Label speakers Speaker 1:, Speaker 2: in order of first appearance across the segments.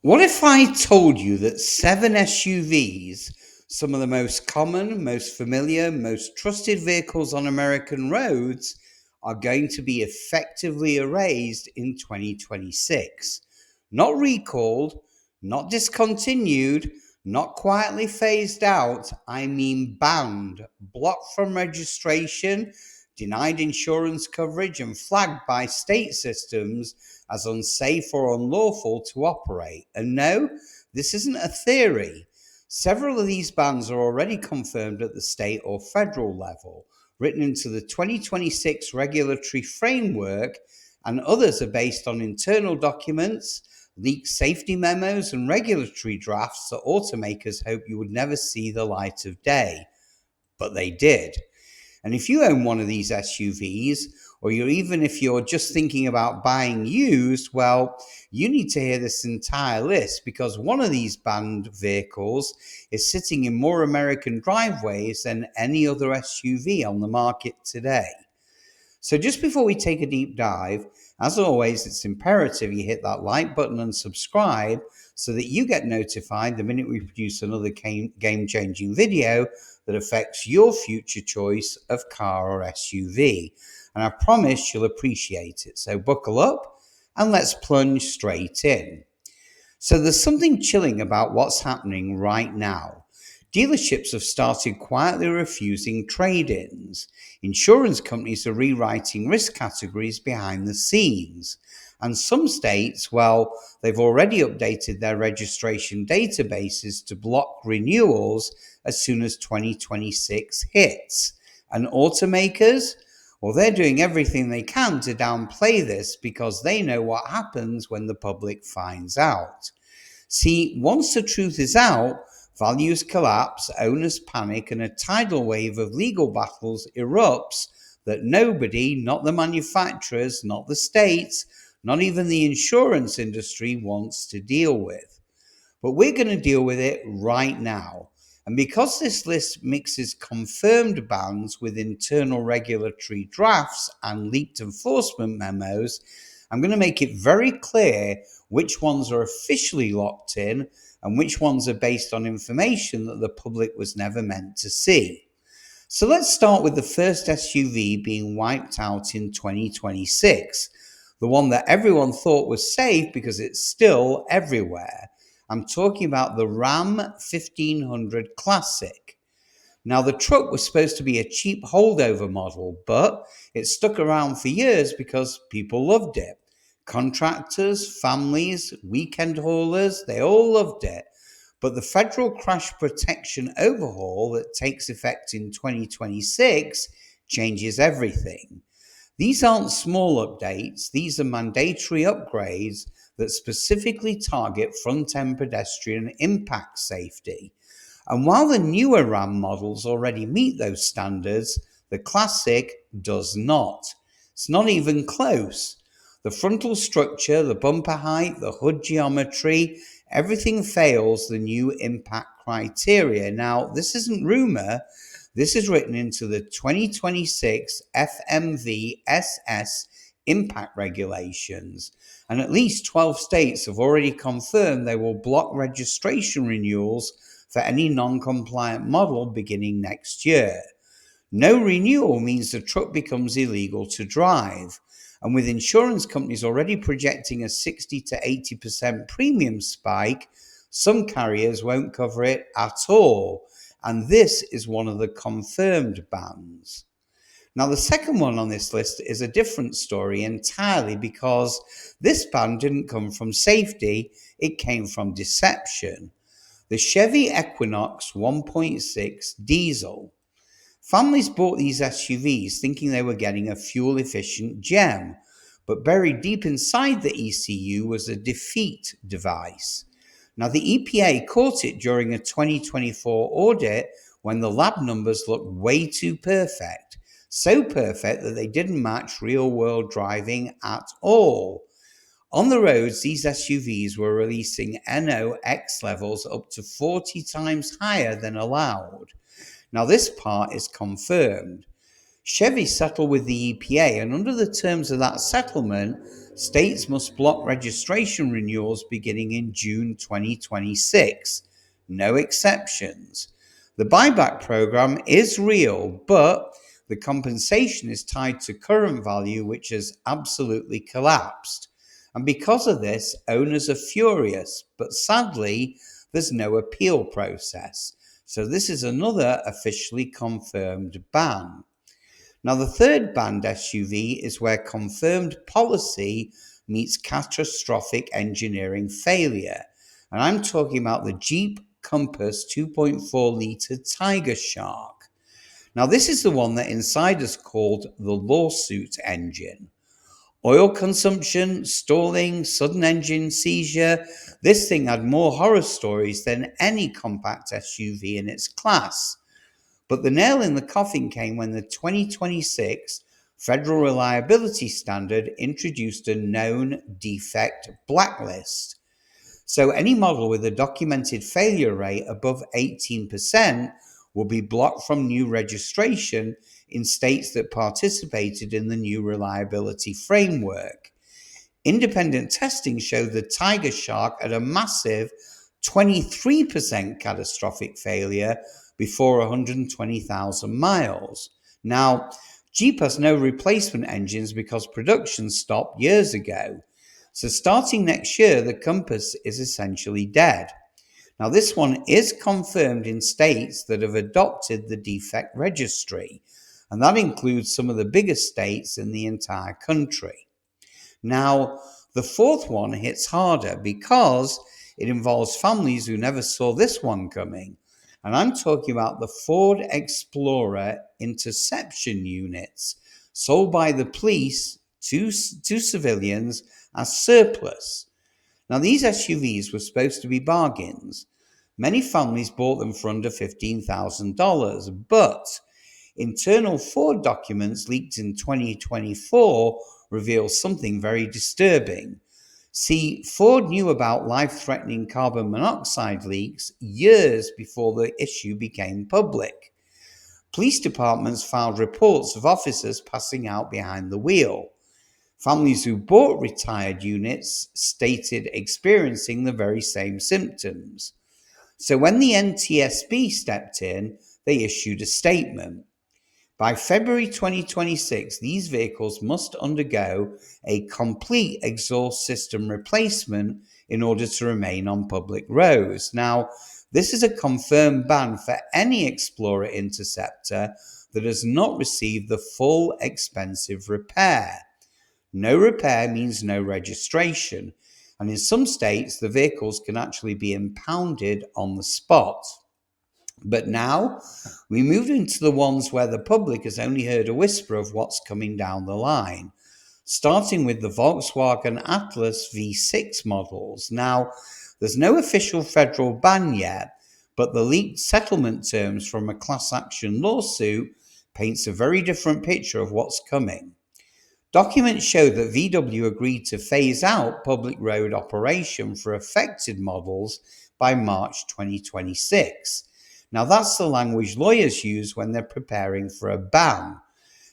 Speaker 1: What if I told you that 7 SUVs, some of the most common, most familiar, most trusted vehicles on American roads, are going to be effectively erased in 2026? Not recalled, not discontinued, not quietly phased out. I mean banned, blocked from registration, denied insurance coverage, and flagged by state systems as unsafe or unlawful to operate. And no, this isn't a theory. Several of these bans are already confirmed at the state or federal level, written into the 2026 regulatory framework, and others are based on internal documents, leaked safety memos, and regulatory drafts that automakers hoped you would never see the light of day. But they did. And if you own one of these SUVs, or even if you're just thinking about buying used, well, you need to hear this entire list, because one of these banned vehicles is sitting in more American driveways than any other SUV on the market today. So just before we take a deep dive, as always, it's imperative you hit that like button and subscribe so that you get notified the minute we produce another game-changing video that affects your future choice of car or SUV. And I promise you'll appreciate it. So buckle up and let's plunge straight in. So there's something chilling about what's happening right now. Dealerships have started quietly refusing trade-ins. Insurance companies are rewriting risk categories behind the scenes. And some states, well, they've already updated their registration databases to block renewals as soon as 2026 hits. And automakers, well, they're doing everything they can to downplay this because they know what happens when the public finds out. See, once the truth is out, values collapse, owners panic, and a tidal wave of legal battles erupts that nobody, not the manufacturers, not the states, not even the insurance industry, wants to deal with. But we're going to deal with it right now. And because this list mixes confirmed bans with internal regulatory drafts and leaked enforcement memos, I'm going to make it very clear which ones are officially locked in and which ones are based on information that the public was never meant to see. So let's start with the first SUV being wiped out in 2026, the one that everyone thought was safe because it's still everywhere. I'm talking about the Ram 1500 Classic. Now, the truck was supposed to be a cheap holdover model, but it stuck around for years because people loved it. Contractors, families, weekend haulers, they all loved it. But the federal crash protection overhaul that takes effect in 2026 changes everything. These aren't small updates, these are mandatory upgrades that specifically target front-end pedestrian impact safety. And while the newer Ram models already meet those standards, the Classic does not. It's not even close. The frontal structure, the bumper height, the hood geometry, everything fails the new impact criteria. Now, this isn't rumor. This is written into the 2026 FMV SS impact regulations. And at least 12 states have already confirmed they will block registration renewals for any non-compliant model beginning next year. No renewal means the truck becomes illegal to drive. And with insurance companies already projecting a 60 to 80% premium spike, some carriers won't cover it at all. And this is one of the confirmed bans. Now, the second one on this list is a different story entirely, because this ban didn't come from safety, it came from deception. The Chevy Equinox 1.6 diesel. Families bought these SUVs thinking they were getting a fuel-efficient gem, but buried deep inside the ECU was a defeat device. Now, the EPA caught it during a 2024 audit when the lab numbers looked way too perfect. So perfect that they didn't match real-world driving at all. On the roads, these SUVs were releasing NOx levels up to 40 times higher than allowed. Now, this part is confirmed. Chevy settled with the EPA, and under the terms of that settlement, States must block registration renewals beginning in June 2026. No exceptions. The buyback program is real, but the compensation is tied to current value, which has absolutely collapsed. And because of this, owners are furious, but sadly, there's no appeal process. So this is another officially confirmed ban. Now, the third banned SUV is where confirmed policy meets catastrophic engineering failure. And I'm talking about the Jeep Compass 2.4 litre TigerShark. Now, this is the one that insiders called the lawsuit engine. Oil consumption, stalling, sudden engine seizure. This thing had more horror stories than any compact SUV in its class. But the nail in the coffin came when the 2026 Federal Reliability Standard introduced a known defect blacklist. So any model with a documented failure rate above 18% will be blocked from new registration in states that participated in the new reliability framework. Independent testing showed the TigerShark at a massive 23% catastrophic failure before 120,000 miles. Now, Jeep has no replacement engines because production stopped years ago. So starting next year, the Compass is essentially dead. Now, this one is confirmed in states that have adopted the defect registry, and that includes some of the biggest states in the entire country. Now, the fourth one hits harder because it involves families who never saw this one coming. And I'm talking about the Ford Explorer interception units sold by the police to civilians as surplus. Now, these SUVs were supposed to be bargains. Many families bought them for under $15,000, but internal Ford documents leaked in 2024 reveal something very disturbing. See, Ford knew about life-threatening carbon monoxide leaks years before the issue became public. Police departments filed reports of officers passing out behind the wheel. Families who bought retired units stated experiencing the very same symptoms. So when the NTSB stepped in, they issued a statement. By February 2026, these vehicles must undergo a complete exhaust system replacement in order to remain on public roads. Now, this is a confirmed ban for any Explorer Interceptor that has not received the full expensive repair. No repair means no registration, and in some states, the vehicles can actually be impounded on the spot. But now we move into the ones where the public has only heard a whisper of what's coming down the line, starting with the Volkswagen Atlas V6 models. Now, there's no official federal ban yet, but the leaked settlement terms from a class action lawsuit paints a very different picture of what's coming. Documents show that VW agreed to phase out public road operation for affected models by March 2026. Now, that's the language lawyers use when they're preparing for a ban.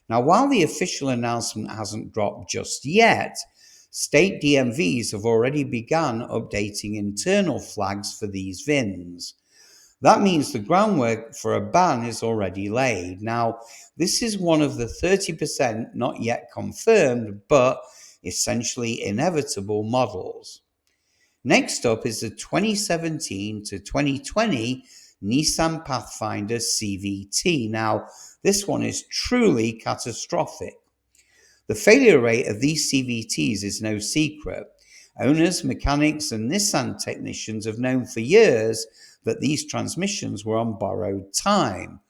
Speaker 1: Now, while the official announcement hasn't dropped just yet, state DMVs have already begun updating internal flags for these VINs. That means the groundwork for a ban is already laid. Now, this is one of the 30% not yet confirmed, but essentially inevitable models. Next up is the 2017 to 2020 Nissan Pathfinder CVT. Now, this one is truly catastrophic. The failure rate of these CVTs is no secret. Owners, mechanics, and Nissan technicians have known for years that these transmissions were on borrowed time.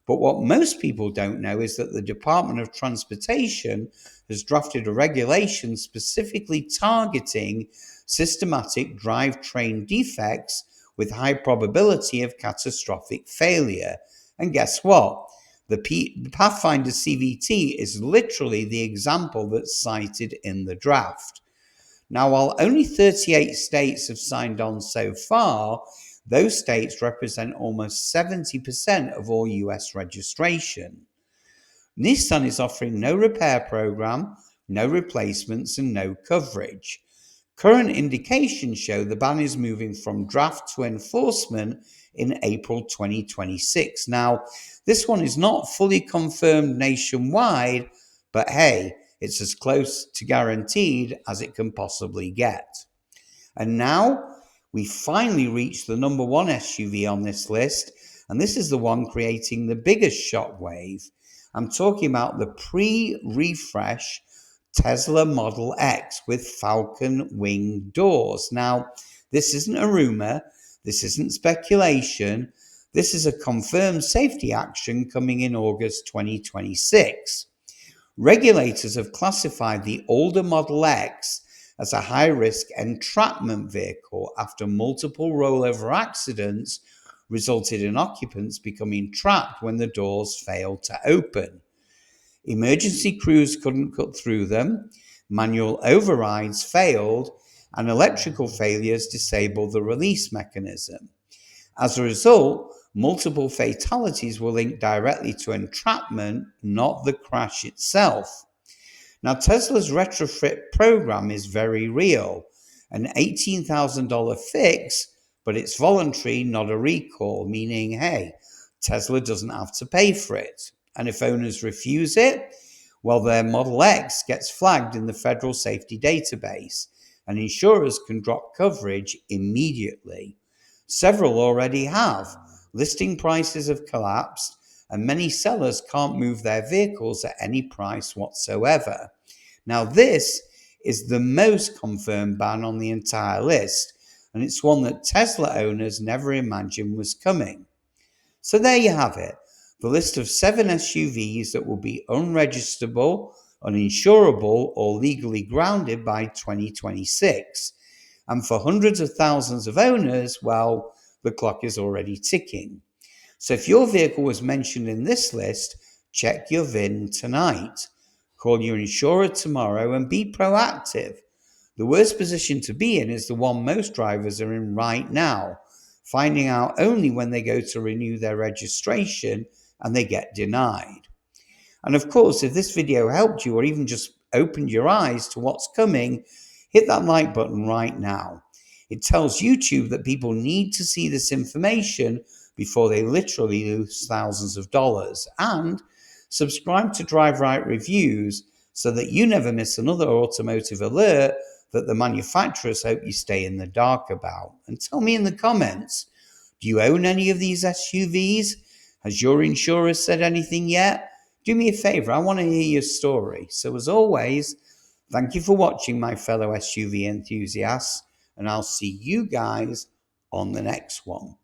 Speaker 1: But what most people don't know is that the Department of Transportation has drafted a regulation specifically targeting systematic drivetrain defects with high probability of catastrophic failure. And guess what? The Pathfinder CVT is literally the example that's cited in the draft. Now, while only 38 states have signed on so far, those states represent almost 70% of all US registration. Nissan is offering no repair program, no replacements, and no coverage. Current indications show the ban is moving from draft to enforcement in April 2026. Now, this one is not fully confirmed nationwide, but hey, it's as close to guaranteed as it can possibly get. And now we finally reached the number one SUV on this list, and this is the one creating the biggest shockwave. I'm talking about the pre-refresh Tesla Model X with Falcon wing doors. Now, this isn't a rumor, this isn't speculation, this is a confirmed safety action coming in August 2026. Regulators have classified the older Model X as a high-risk entrapment vehicle after multiple rollover accidents resulted in occupants becoming trapped when the doors failed to open. Emergency crews couldn't cut through them, manual overrides failed, and electrical failures disabled the release mechanism. As a result, multiple fatalities were linked directly to entrapment, not the crash itself. Now, Tesla's retrofit program is very real, an $18,000 fix, but it's voluntary, not a recall, meaning, hey, Tesla doesn't have to pay for it. And if owners refuse it, well, their Model X gets flagged in the federal safety database, and insurers can drop coverage immediately. Several already have. Listing prices have collapsed, and many sellers can't move their vehicles at any price whatsoever. Now, this is the most confirmed ban on the entire list, and it's one that Tesla owners never imagined was coming. So there you have it, the list of 7 SUVs that will be unregisterable, uninsurable, or legally grounded by 2026. And for hundreds of thousands of owners, well, the clock is already ticking. So if your vehicle was mentioned in this list, check your VIN tonight. Call your insurer tomorrow and be proactive. The worst position to be in is the one most drivers are in right now, finding out only when they go to renew their registration and they get denied. And of course, if this video helped you or even just opened your eyes to what's coming, hit that like button right now. It tells YouTube that people need to see this information before they literally lose thousands of dollars. And subscribe to Drive Right Reviews so that you never miss another automotive alert that the manufacturers hope you stay in the dark about. And tell me in the comments, do you own any of these SUVs? Has your insurer said anything yet? Do me a favor, I want to hear your story. So as always, thank you for watching, my fellow SUV enthusiasts, and I'll see you guys on the next one.